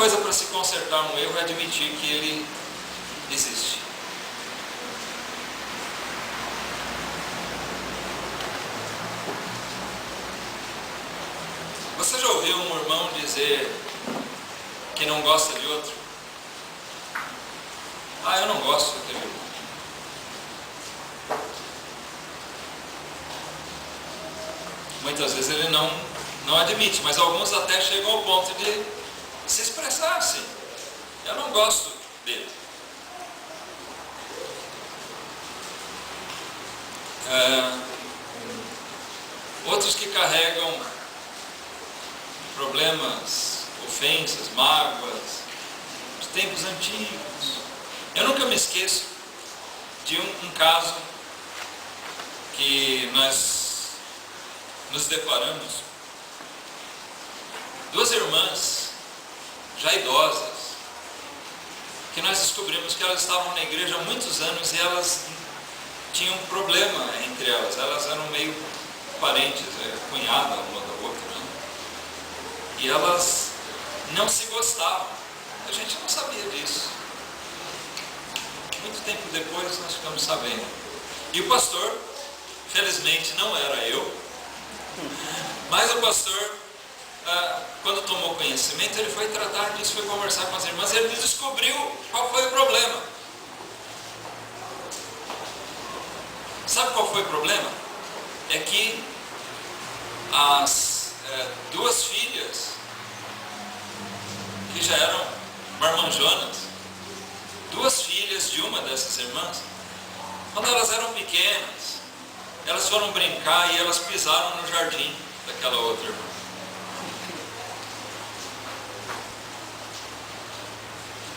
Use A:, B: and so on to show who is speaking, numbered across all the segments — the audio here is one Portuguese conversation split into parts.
A: coisa para se consertar um erro é admitir que ele existe. Você já ouviu um irmão dizer que não gosta de outro? Ah, eu não gosto daquele irmão. Muitas vezes ele não admite, mas alguns até chegam ao ponto de se expressar assim. Eu não gosto dele. Outros que carregam problemas, ofensas, mágoas, de tempos antigos. Eu nunca me esqueço de um caso que nós nos deparamos. Duas irmãs, já idosas, que nós descobrimos que elas estavam na igreja há muitos anos e elas tinham um problema entre elas. Elas eram meio parentes, cunhada uma da outra, né? E elas não se gostavam. A gente não sabia disso. Muito tempo depois nós ficamos sabendo. E o pastor, felizmente não era eu, mas o pastor, quando tomou conhecimento, ele foi tratar disso, foi conversar com as irmãs, e ele descobriu qual foi o problema. Sabe qual foi o problema? É que as duas filhas, que já eram marmanjonas, duas filhas de uma dessas irmãs, quando elas eram pequenas, elas foram brincar e elas pisaram no jardim daquela outra irmã.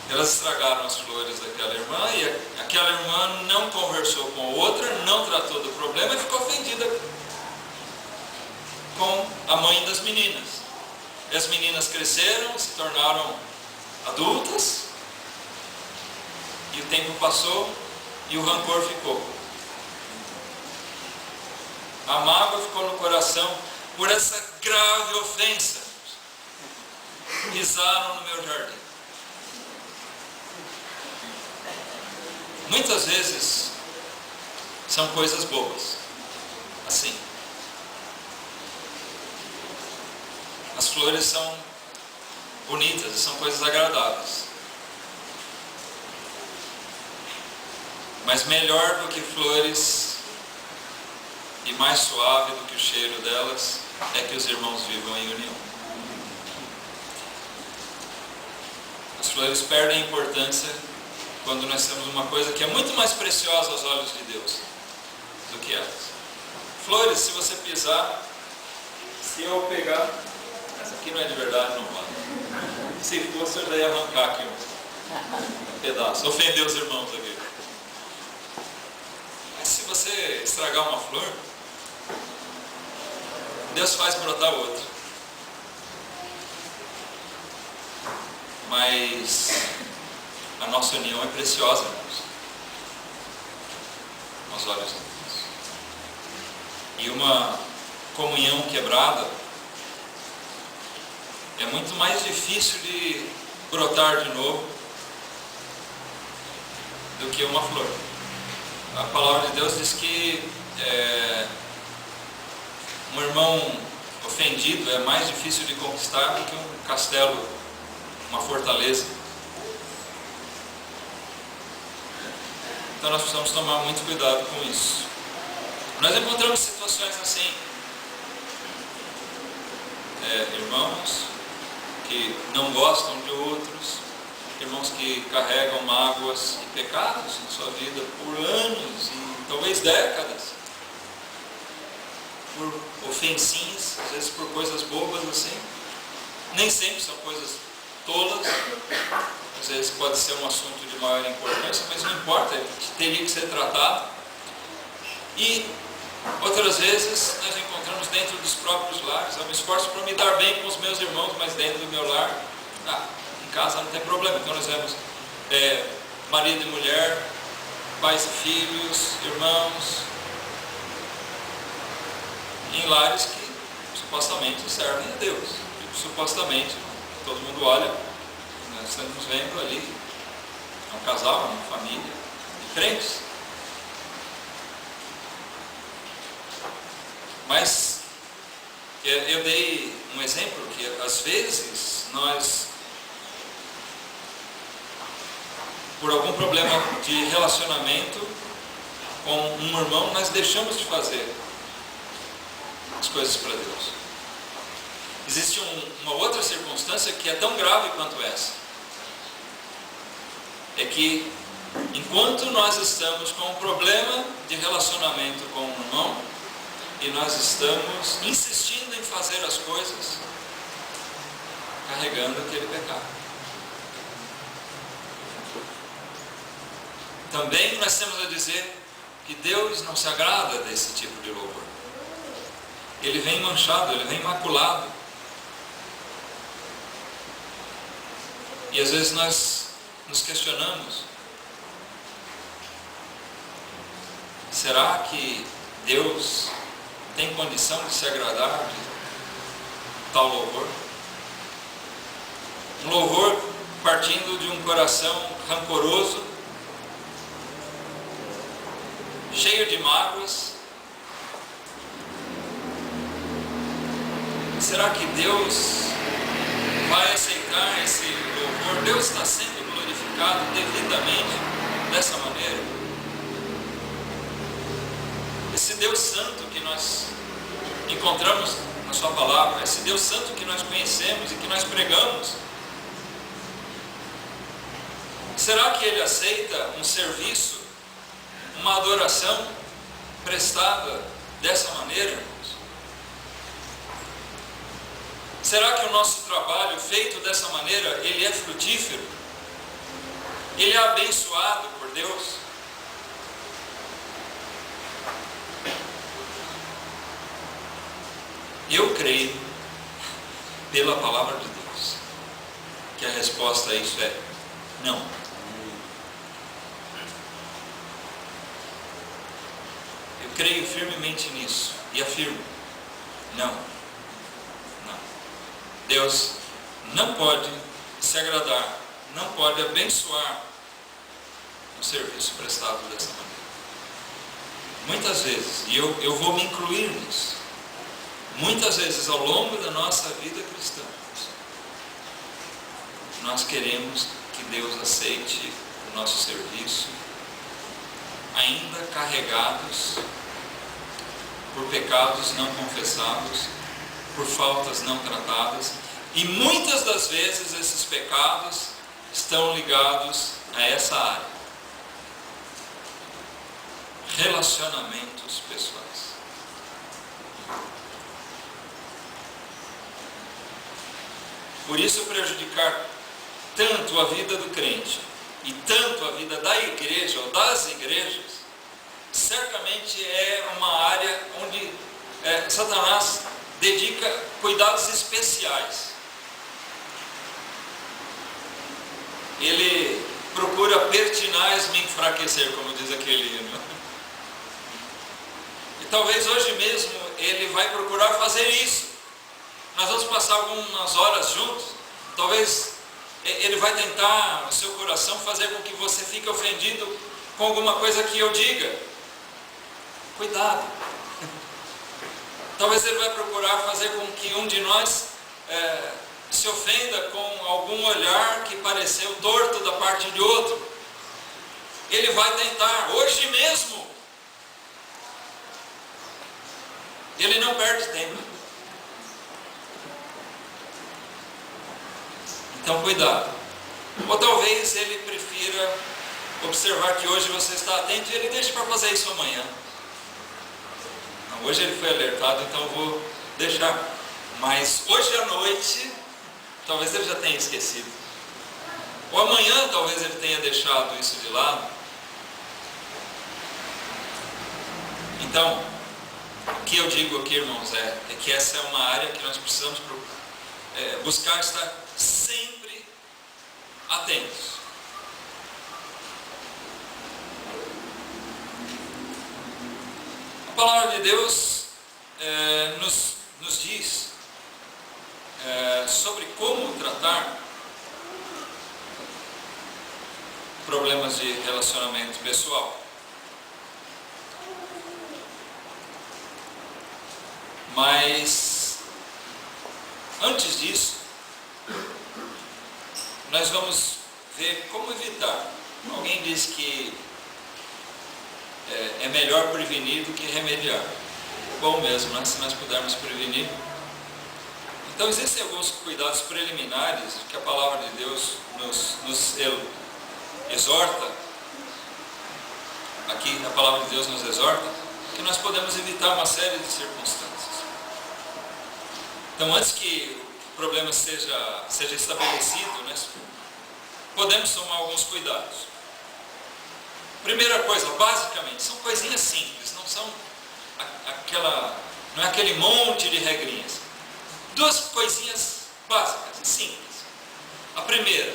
A: Elas estragaram as flores daquela irmã e aquela irmã não conversou com a outra, não tratou do problema e ficou ofendida com a mãe das meninas. E as meninas cresceram, se tornaram adultas e o tempo passou e o rancor ficou. A mágoa ficou no coração por essa grave ofensa. Pisaram no meu jardim. Muitas vezes são coisas boas, assim. As flores são bonitas e são coisas agradáveis. Mas melhor do que flores e mais suave do que o cheiro delas é que os irmãos vivam em união. As flores perdem importância quando nós temos uma coisa que é muito mais preciosa aos olhos de Deus do que elas. Flores, se você pisar, se eu pegar, essa aqui não é de verdade, não vale. Se fosse, eu já ia arrancar aqui um pedaço, ofender os irmãos aqui. Mas se você estragar uma flor, Deus faz brotar outra. Mas a nossa união é preciosa, irmãos, aos olhos de Deus. E uma comunhão quebrada é muito mais difícil de brotar de novo do que uma flor. A palavra de Deus diz que um irmão ofendido é mais difícil de conquistar do que um castelo, uma fortaleza. Então nós precisamos tomar muito cuidado com isso. Nós encontramos situações assim. Irmãos que não gostam de outros, irmãos que carregam mágoas e pecados em sua vida por anos e talvez décadas, por ofensinhas, às vezes por coisas bobas assim. Nem sempre são coisas tolas, às vezes pode ser um assunto de maior importância, mas não importa, teria que ser tratado. E outras vezes nós encontramos dentro dos próprios lares. Eu me esforço para me dar bem com os meus irmãos, mas dentro do meu lar, em casa não tem problema. Então nós vemos marido e mulher, pais e filhos, irmãos, em lares que supostamente servem a Deus. Supostamente, todo mundo olha nós estamos vendo ali um casal, uma família de crentes. Mas eu dei um exemplo que às vezes nós, por algum problema de relacionamento com um irmão, nós deixamos de fazer as coisas para Deus. Existe uma outra circunstância que é tão grave quanto essa. É que enquanto nós estamos com um problema de relacionamento com um irmão, e nós estamos insistindo em fazer as coisas, carregando aquele pecado. Também nós temos a dizer que Deus não se agrada desse tipo de louvor. Ele vem manchado, ele vem maculado. E às vezes nós nos questionamos: será que Deus tem condição de se agradar de tal louvor? Um louvor partindo de um coração rancoroso, cheio de mágoas. Será que Deus vai aceitar esse louvor? Deus está sendo glorificado devidamente dessa maneira? Esse Deus Santo que nós encontramos na sua palavra, esse Deus Santo que nós conhecemos e que nós pregamos, será que Ele aceita um serviço, uma adoração prestada dessa maneira, irmãos? Será que o nosso trabalho feito dessa maneira, ele é frutífero? Ele é abençoado por Deus? Eu creio, pela palavra de Deus, que a resposta a isso é não. Eu creio firmemente nisso e afirmo: não. Não. Deus não pode se agradar, não pode abençoar um serviço prestado dessa maneira. Muitas vezes, e eu vou me incluir nisso, muitas vezes ao longo da nossa vida cristã, nós queremos que Deus aceite o nosso serviço, ainda carregados por pecados não confessados, por faltas não tratadas, e muitas das vezes esses pecados estão ligados a essa área: relacionamentos pessoais. Por isso, prejudicar tanto a vida do crente e tanto a vida da igreja ou das igrejas, certamente é uma área onde Satanás dedica cuidados especiais. Ele procura pertinaz me enfraquecer, como diz aquele hino. E talvez hoje mesmo ele vai procurar fazer isso. Nós vamos passar algumas horas juntos. Talvez ele vai tentar no seu coração fazer com que você fique ofendido com alguma coisa que eu diga. Cuidado. Talvez ele vai procurar fazer com que um de nós se ofenda com algum olhar que pareceu torto da parte de outro. Ele vai tentar, hoje mesmo. Ele não perde tempo. Então cuidado. Ou talvez ele prefira observar que hoje você está atento e ele deixa para fazer isso amanhã. Não, hoje ele foi alertado, então eu vou deixar. Mas hoje à noite, talvez ele já tenha esquecido. Ou amanhã talvez ele tenha deixado isso de lado. Então, o que eu digo aqui, irmãos, é que essa é uma área que nós precisamos buscar estar sempre atentos. A palavra de Deus nos diz sobre como tratar problemas de relacionamento pessoal. Mas, antes disso, nós vamos ver como evitar. Alguém disse que é melhor prevenir do que remediar. Bom mesmo, né? Se nós pudermos prevenir. Então, existem alguns cuidados preliminares que a palavra de Deus nos exorta. Aqui a palavra de Deus nos exorta que nós podemos evitar uma série de circunstâncias. Então, antes que o problema seja estabelecido, né, podemos tomar alguns cuidados. Primeira coisa, basicamente, são coisinhas simples, não é aquele monte de regrinhas. Duas coisinhas básicas, simples. A primeira,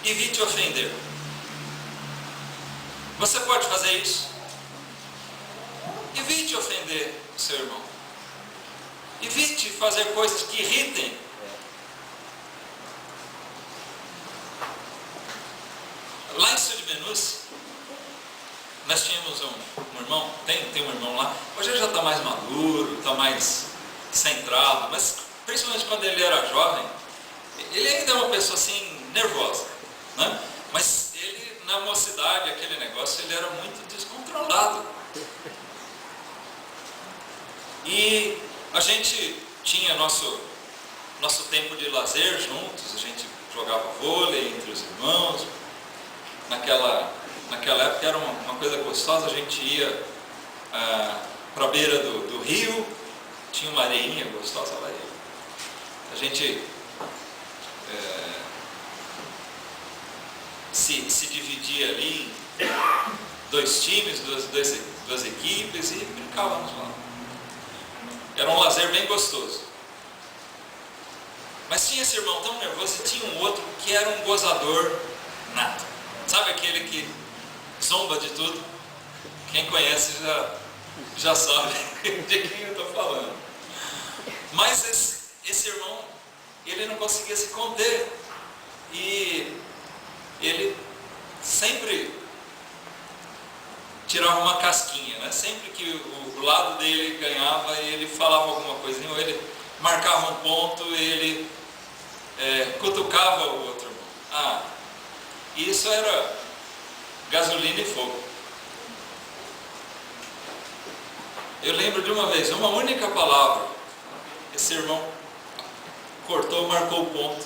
A: evite ofender. Você pode fazer isso? Evite ofender o seu irmão. Evite fazer coisas que irritem. Lá em Sudmenuce, nós tínhamos um irmão, tem um irmão lá, hoje ele já está mais maduro, está mais centrado, mas principalmente quando ele era jovem, ele ainda é uma pessoa assim, nervosa, né? Mas ele, na mocidade, aquele negócio, ele era muito descontrolado. E a gente tinha nosso tempo de lazer juntos, a gente jogava vôlei entre os irmãos. Naquela época era uma coisa gostosa, a gente ia para a beira do rio, tinha uma areinha gostosa lá. A gente se dividia ali em dois times, duas equipes e brincávamos lá. Era um lazer bem gostoso. Mas tinha esse irmão tão nervoso e tinha um outro que era um gozador nato. Sabe aquele que zomba de tudo? Quem conhece já sabe de quem eu estou falando. Mas esse irmão, ele não conseguia se conter. E ele sempre tirava uma casquinha, né? Sempre que o lado dele ganhava, ele falava alguma coisinha, ou ele marcava um ponto, ele cutucava o outro irmão. Isso era gasolina e fogo. Eu lembro de uma vez, uma única palavra, esse irmão cortou, marcou o ponto.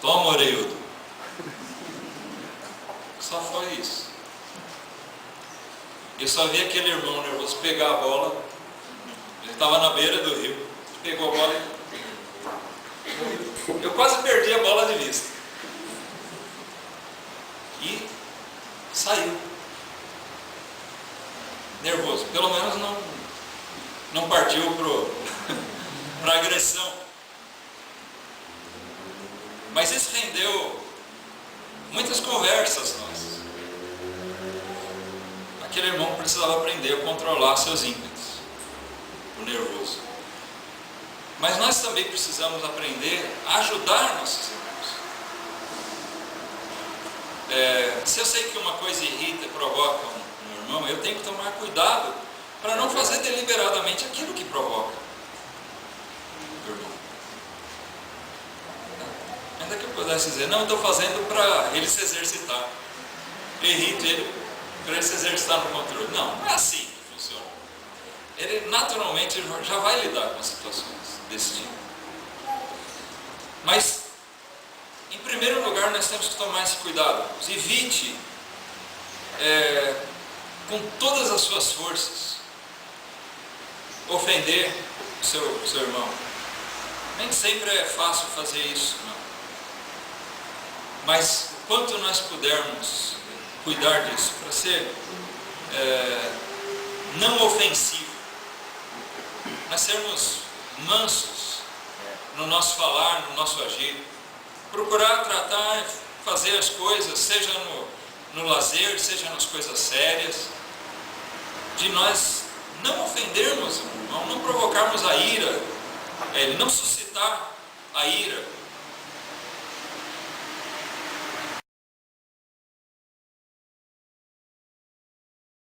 A: Toma, orelhudo. Só foi isso. Eu só vi aquele irmão nervoso pegar a bola. Ele estava na beira do rio. Pegou a bola e... Eu quase perdi a bola de vista. E saiu. Nervoso. Pelo menos não partiu para a agressão. Mas isso rendeu muitas conversas nossas. Aquele irmão precisava aprender a controlar seus ímpetos, o nervoso. Mas nós também precisamos aprender a ajudar nossos irmãos. Se eu sei que uma coisa irrita e provoca um irmão, eu tenho que tomar cuidado para não fazer deliberadamente aquilo que provoca o irmão. Ainda que eu pudesse dizer, não, eu estou fazendo para ele se exercitar. Eu irrito ele para ele se exercitar no controle. Não, não é assim que funciona. Ele naturalmente já vai lidar com situações desse tipo. Mas, em primeiro lugar, nós temos que tomar esse cuidado. Evite, com todas as suas forças, ofender o seu irmão. Nem sempre é fácil fazer isso, não. Mas, quanto nós pudermos cuidar disso, para ser não ofensivo, nós sermos mansos no nosso falar, no nosso agir, procurar tratar, fazer as coisas, seja no lazer, seja nas coisas sérias, de nós não ofendermos o irmão, não provocarmos a ira, não suscitar a ira